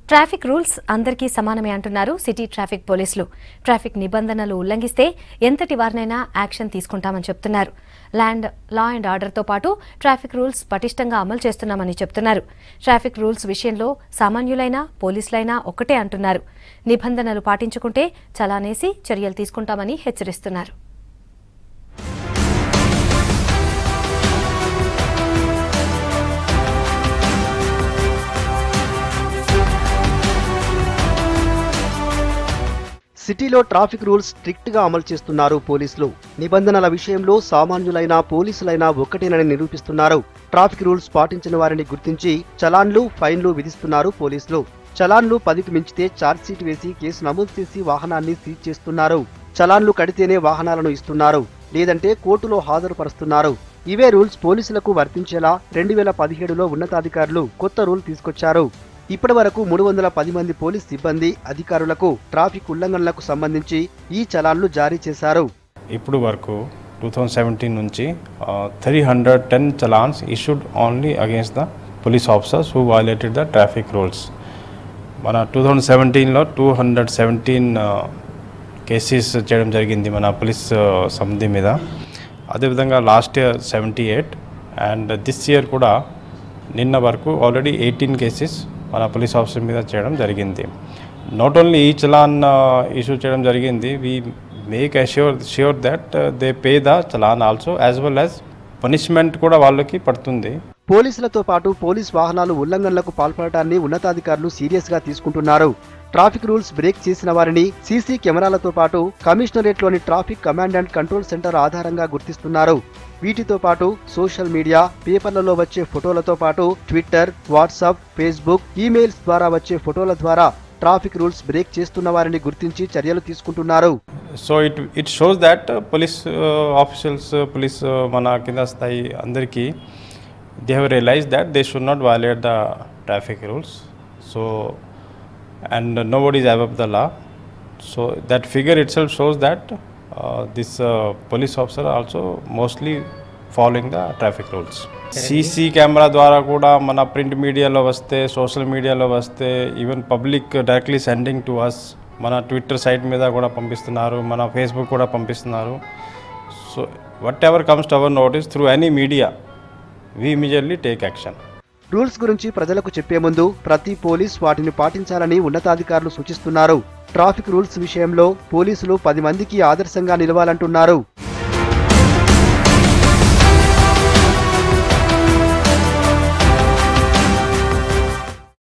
Traffic rules అందరికీ సమానమే అంటున్నారు సిటీ ట్రాఫిక్ పోలీసులు. ట్రాఫిక్ నిబంధనలు ఉల్లంఘిస్తే ఎంతటి వారినైనా యాక్షన్ తీసుకుంటామని చెప్తున్నారు. లా అండ్ ఆర్డర్తో పాటు ట్రాఫిక్ రూల్స్ పటిష్టంగా అమలు చేస్తున్నామని చెప్తున్నారు. ట్రాఫిక్ రూల్స్ విషయంలో సామాన్యులైనా పోలీసులైనా ఒక్కటే అంటున్నారు. నిబంధనలు పాటించుకుంటే చలానేసి చర్యలు తీసుకుంటామని హెచ్చరిస్తున్నారు. సిటీలో ట్రాఫిక్ రూల్స్ స్ట్రిక్ట్ గా అమలు చేస్తున్నారు పోలీసులు. నిబంధనల విషయంలో సామాన్యులైనా పోలీసులైనా ఒక్కటేనని నిరూపిస్తున్నారు. ట్రాఫిక్ రూల్స్ పాటించిన వారిని గుర్తించి చలాన్లు, ఫైన్లు విధిస్తున్నారు పోలీసులు. చలాన్లు 10కి మించితే ఛార్జ్ షీట్ వేసి కేసు నమోదు చేసి వాహనాన్ని సీజ్ చేస్తున్నారు. చలాన్లు కడితేనే వాహనాలను ఇస్తున్నారు, లేదంటే కోర్టులో హాజరుపరుస్తున్నారు. ఇవే రూల్స్ పోలీసులకు వర్తించేలా 2017లో ఉన్నతాధికారులు కొత్త రూల్ తీసుకొచ్చారు. ఇప్పటి వరకు 310 మంది పోలీస్ సిబ్బంది అధికారులకు ట్రాఫిక్ ఉల్లంఘనలకు సంబంధించి ఈ చలాన్లు జారీ చేశారు. ఇప్పుడు వరకు 2017 నుంచి 310 challans issued only against the police officers who violated the traffic rules. మన 2017లో 217 కేసెస్ చేయడం జరిగింది మన పోలీస్ సంబంధి మీద. అదేవిధంగా last year 78 and this year కూడా నిన్న వరకు ఆల్రెడీ 18 కేసెస్ మన పోలీస్ ఆఫీసర్ మీద చేయడం జరిగింది. నాట్ ఓన్లీ ఈ చలాన్ ఇష్యూ చేయడం జరిగింది, we make sure that they pay the challan also as well as punishment కూడా వాళ్ళకి పడుతుంది. పోలీసులతో పాటు పోలీస్ వాహనాలు ఉల్లంఘనలకు పాల్పడటాన్ని ఉన్నతాధికారులు సీరియస్ గా తీసుకుంటున్నారు. ట్రాఫిక్ రూల్స్ బ్రేక్ చేసిన వారిని సీసీ కెమెరాలతో పాటు కమిషనరేట్లోని traffic command and control centre ఆధారంగా గుర్తిస్తున్నారు. వీటితో పాటు సోషల్ మీడియా, పేపర్లలో వచ్చే ఫోటోలతో పాటు ట్విట్టర్, వాట్సాప్, ఫేస్బుక్, ఈమెయిల్స్ ద్వారా వచ్చే ఫోటోల ద్వారా ట్రాఫిక్ రూల్స్ బ్రేక్ చేస్తున్న వారిని గుర్తించి చర్యలు తీసుకుంటున్నారు. So it shows that police officials, police మన కింద స్థాయి అందరికీ they have realized that they should not violate the traffic rules. So and nobody is above the law. So that figure itself shows that this police officer also mostly following the traffic rules. CC camera ద్వారా కూడా మన print మీడియాలో వస్తే, social మీడియాలో వస్తే, even public directly sending to us, మన Twitter site మీద కూడా పంపిస్తున్నారు, మన ఫేస్బుక్ కూడా పంపిస్తున్నారు. So what ever comes to our notice through any media we immediately take action. Rules గురించి ప్రజలకు చెప్పే ముందు ప్రతి పోలీస్ వాటిని పాటించాలని ఉన్నతాధికారులు సూచిస్తున్నారు. ట్రాఫిక్ రూల్స్ విషయంలో పోలీసులు 10 మందికి ఆదర్శంగా నిలవాలంటున్నారు.